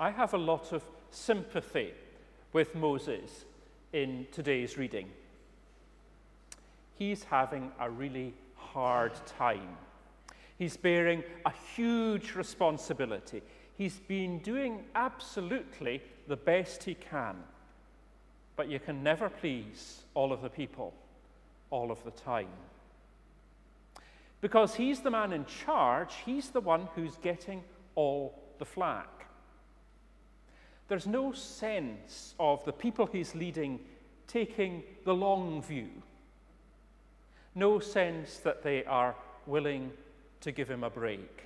I have a lot of sympathy with Moses in today's reading. He's having a really hard time. He's bearing a huge responsibility. He's been doing absolutely the best he can. But you can never please all of the people all of the time. Because he's the man in charge, he's the one who's getting all the flack. There's no sense of the people he's leading taking the long view. No sense that they are willing to give him a break.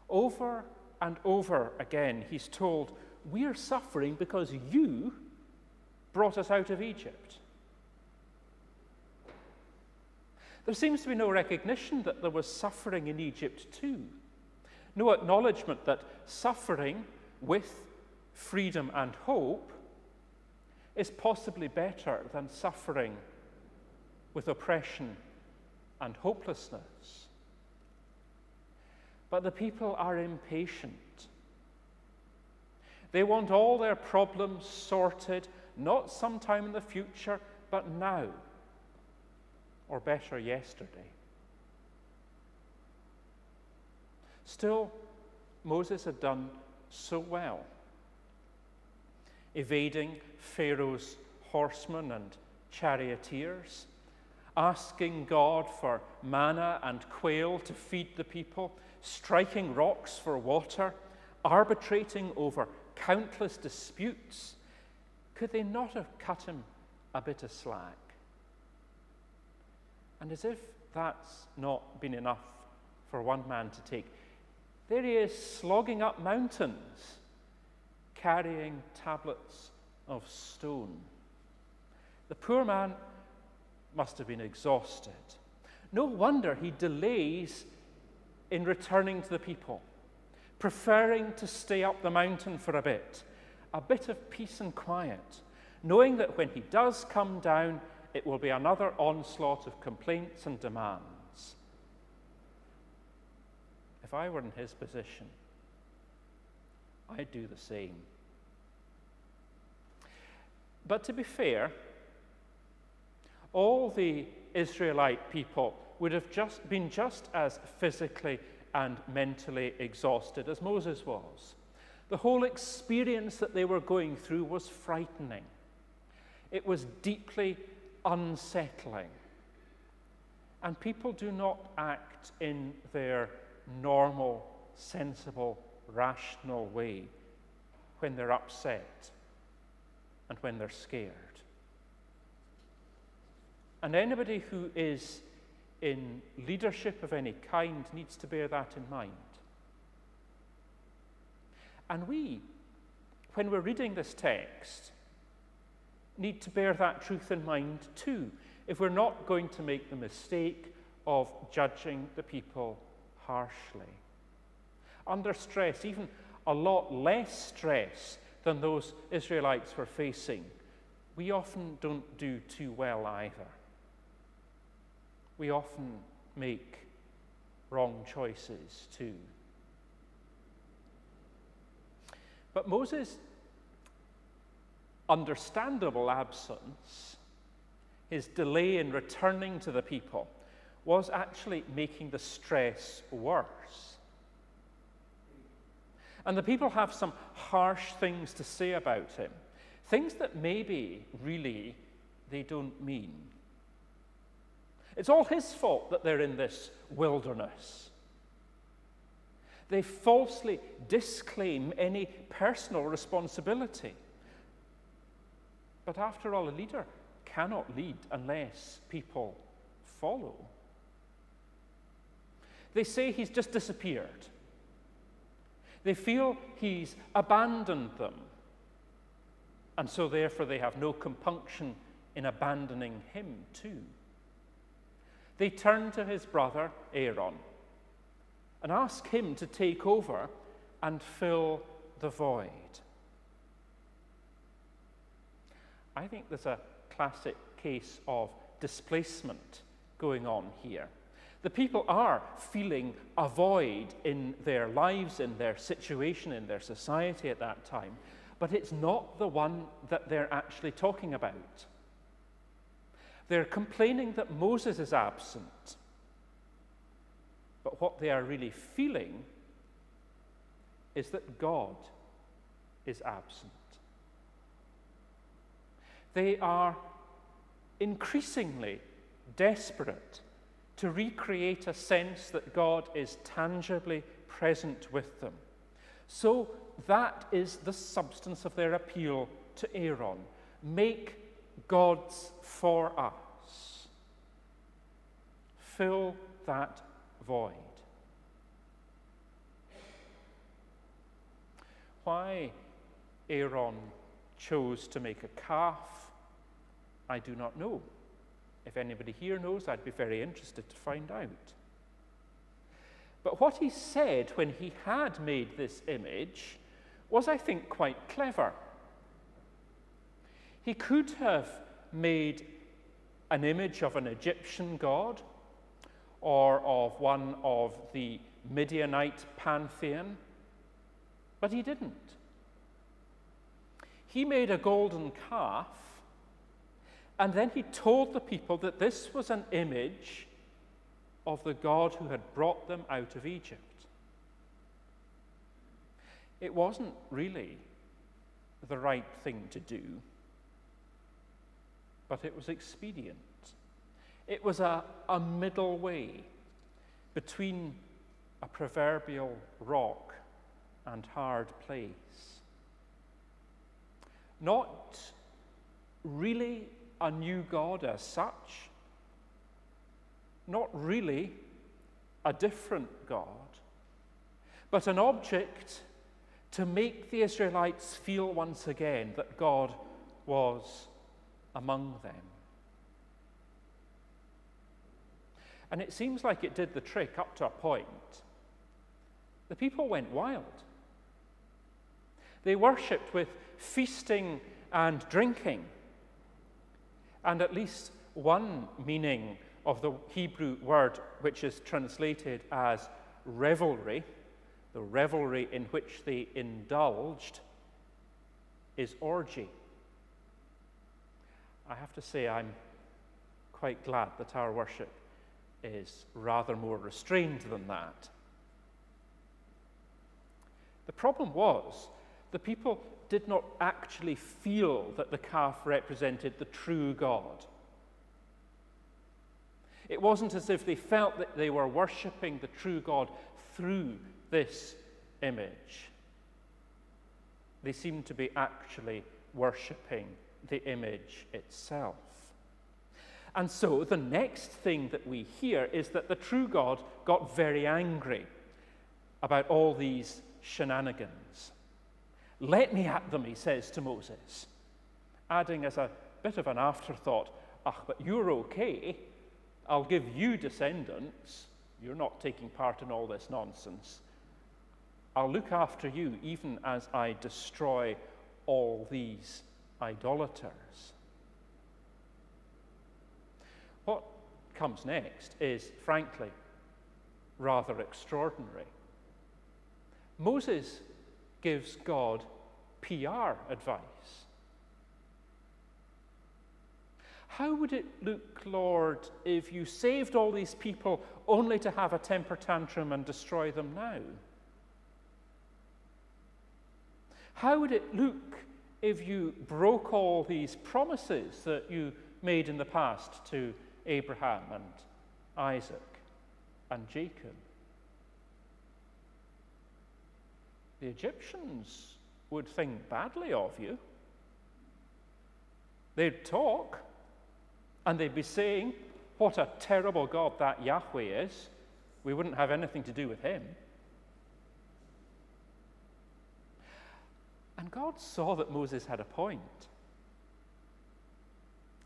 Over and over again, he's told, we're suffering because you brought us out of Egypt. There seems to be no recognition that there was suffering in Egypt too. No acknowledgement that suffering with freedom and hope is possibly better than suffering with oppression and hopelessness. But the people are impatient. They want all their problems sorted, not sometime in the future, but now, or better, yesterday. Still, Moses had done so well, evading Pharaoh's horsemen and charioteers, asking God for manna and quail to feed the people, striking rocks for water, arbitrating over countless disputes. Could they not have cut him a bit of slack? And as if that's not been enough for one man to take, there he is slogging up mountains, carrying tablets of stone. The poor man must have been exhausted. No wonder he delays in returning to the people, preferring to stay up the mountain for a bit of peace and quiet, knowing that when he does come down, it will be another onslaught of complaints and demands. If I were in his position, I'd do the same. But to be fair, all the Israelite people would have been just as physically and mentally exhausted as Moses was. The whole experience that they were going through was frightening. It was deeply unsettling. And people do not act in their normal, sensible, rational way when they're upset and when they're scared. And anybody who is in leadership of any kind needs to bear that in mind. And we, when we're reading this text, need to bear that truth in mind too, if we're not going to make the mistake of judging the people harshly. Under stress, even a lot less stress than those Israelites were facing, we often don't do too well either. We often make wrong choices too. But Moses' understandable absence, his delay in returning to the people, was actually making the stress worse. And the people have some harsh things to say about him, things that maybe really they don't mean. It's all his fault that they're in this wilderness. They falsely disclaim any personal responsibility. But after all, a leader cannot lead unless people follow. They say he's just disappeared. They feel he's abandoned them. And so therefore they have no compunction in abandoning him too. They turn to his brother Aaron and ask him to take over and fill the void. I think there's a classic case of displacement going on here. The people are feeling a void in their lives, in their situation, in their society at that time, but it's not the one that they're actually talking about. They're complaining that Moses is absent, but what they are really feeling is that God is absent. They are increasingly desperate to recreate a sense that God is tangibly present with them. So that is the substance of their appeal to Aaron. Make gods for us. Fill that void. Why Aaron chose to make a calf, I do not know. If anybody here knows, I'd be very interested to find out. But what he said when he had made this image was, I think, quite clever. He could have made an image of an Egyptian god or of one of the Midianite pantheon, but he didn't. He made a golden calf, and then he told the people that this was an image of the God who had brought them out of Egypt. It wasn't really the right thing to do, but it was expedient. It was a middle way between a proverbial rock and hard place. Not really a new God as such, not really a different God, but an object to make the Israelites feel once again that God was among them. And it seems like it did the trick up to a point. The people went wild. They worshipped with feasting and drinking. And at least one meaning of the Hebrew word which is translated as revelry, the revelry in which they indulged, is orgy. I have to say I'm quite glad that our worship is rather more restrained than that. The problem was the people did not actually feel that the calf represented the true God. It wasn't as if they felt that they were worshipping the true God through this image. They seemed to be actually worshipping the image itself. And so the next thing that we hear is that the true God got very angry about all these shenanigans. Let me at them, he says to Moses, adding as a bit of an afterthought, but you're okay. I'll give you descendants. You're not taking part in all this nonsense. I'll look after you even as I destroy all these idolaters. What comes next is, frankly, rather extraordinary. Moses gives God PR advice. How would it look, Lord, if you saved all these people only to have a temper tantrum and destroy them now? How would it look if you broke all these promises that you made in the past to Abraham and Isaac and Jacob? The Egyptians would think badly of you. They'd talk, and they'd be saying, what a terrible God that Yahweh is. We wouldn't have anything to do with him. And God saw that Moses had a point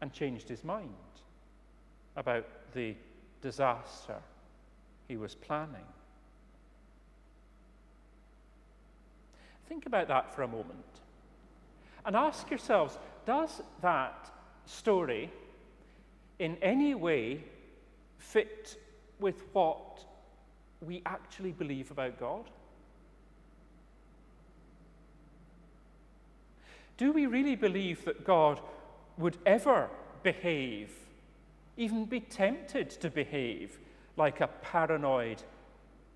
and changed his mind about the disaster he was planning. Think about that for a moment and ask yourselves, does that story in any way fit with what we actually believe about God? Do we really believe that God would ever behave, even be tempted to behave, like a paranoid,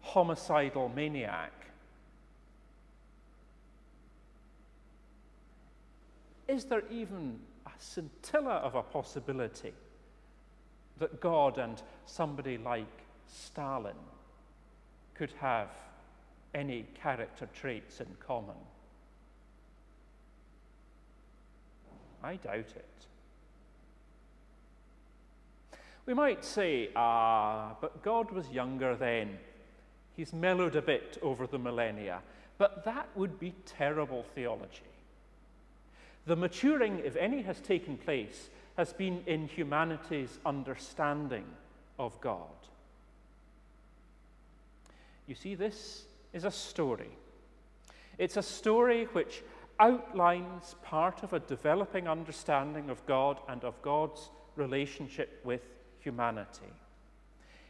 homicidal maniac? Is there even a scintilla of a possibility that God and somebody like Stalin could have any character traits in common? I doubt it. We might say, but God was younger then. He's mellowed a bit over the millennia. But that would be terrible theology. The maturing, if any, has taken place has been in humanity's understanding of God. You see, this is a story. It's a story which outlines part of a developing understanding of God and of God's relationship with humanity.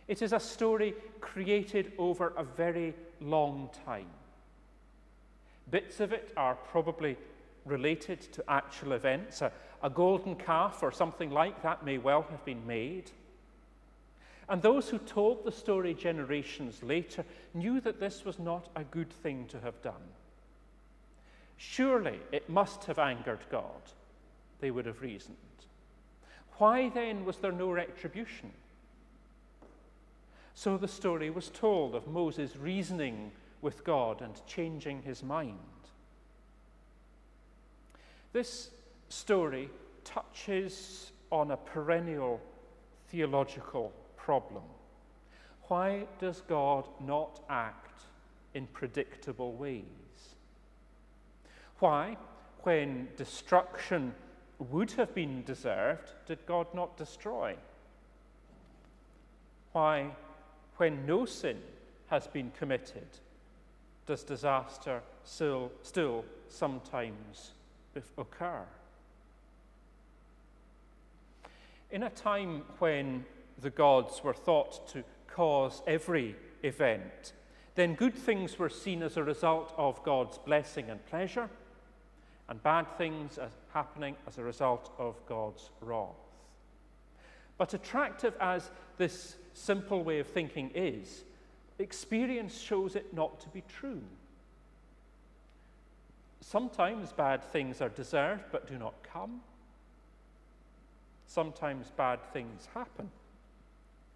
It is a story created over a very long time. Bits of it are probably related to actual events. A golden calf or something like that may well have been made. And those who told the story generations later knew that this was not a good thing to have done. Surely it must have angered God, they would have reasoned. Why then was there no retribution? So the story was told of Moses reasoning with God and changing his mind. This story touches on a perennial theological problem. Why does God not act in predictable ways? Why, when destruction would have been deserved, did God not destroy? Why, when no sin has been committed, does disaster still sometimes occur? In a time when the gods were thought to cause every event, then good things were seen as a result of God's blessing and pleasure, and bad things as happening as a result of God's wrath. But attractive as this simple way of thinking is, experience shows it not to be true. Sometimes bad things are deserved but do not come. Sometimes bad things happen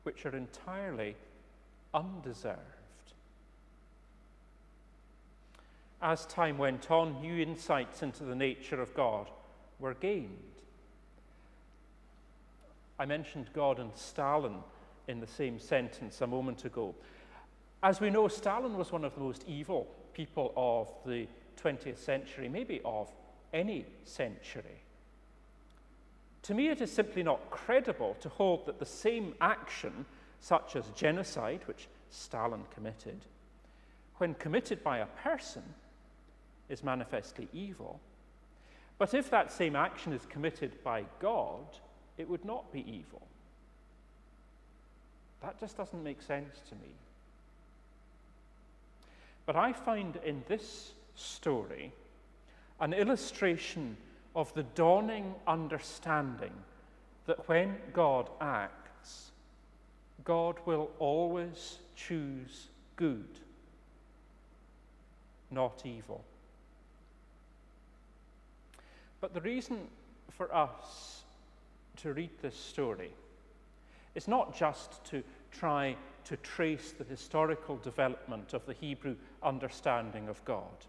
which are entirely undeserved. As time went on, new insights into the nature of God were gained. I mentioned God and Stalin in the same sentence a moment ago. As we know, Stalin was one of the most evil people of the 20th century, maybe of any century. To me, it is simply not credible to hold that the same action, such as genocide, which Stalin committed, when committed by a person, is manifestly evil. But if that same action is committed by God, it would not be evil. That just doesn't make sense to me. But I find in this story an illustration of the dawning understanding that when God acts, God will always choose good, not evil. But the reason for us to read this story is not just to try to trace the historical development of the Hebrew understanding of God.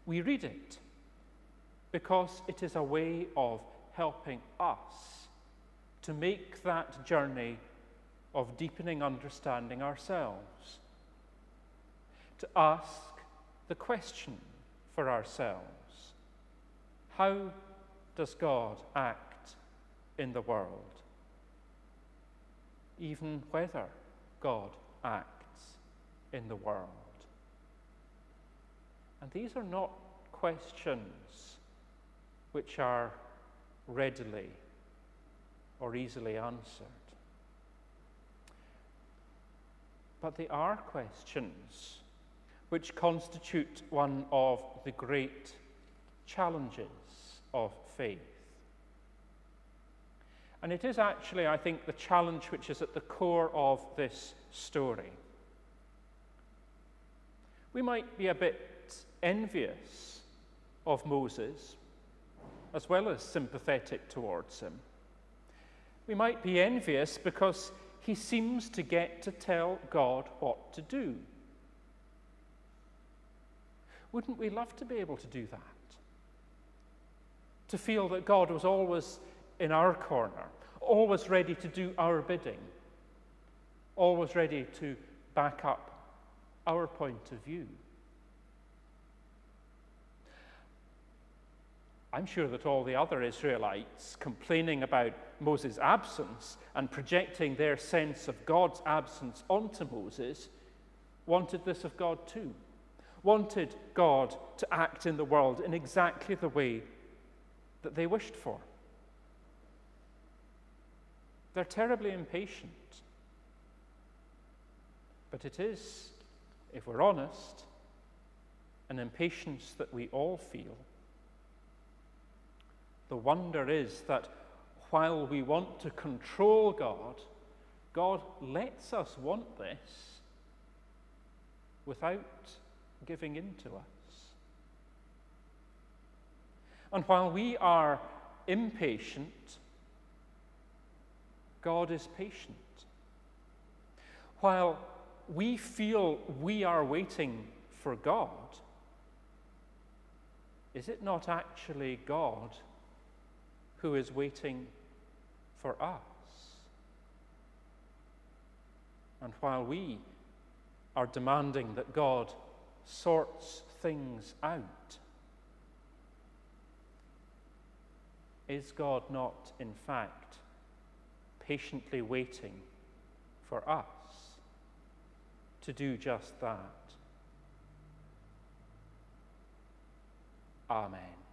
We read it because it is a way of helping us to make that journey of deepening understanding ourselves, to ask the question for ourselves: how does God act in the world? Even whether God acts in the world. And these are not questions which are readily or easily answered. but they are questions which constitute one of the great challenges of faith. And it is actually, I think, the challenge which is at the core of this story. We might be a bit envious of Moses, as well as sympathetic towards him. We might be envious because he seems to get to tell God what to do. Wouldn't we love to be able to do that? To feel that God was always in our corner, always ready to do our bidding, always ready to back up our point of view. I'm sure that all the other Israelites complaining about Moses' absence and projecting their sense of God's absence onto Moses wanted this of God too, wanted God to act in the world in exactly the way that they wished for. They're terribly impatient. But it is, if we're honest, an impatience that we all feel. The wonder is that while we want to control God, God lets us want this without giving in to us. And while we are impatient, God is patient. While we feel we are waiting for God, is it not actually God who is waiting for us? And while we are demanding that God sorts things out, is God not, in fact, patiently waiting for us to do just that? Amen.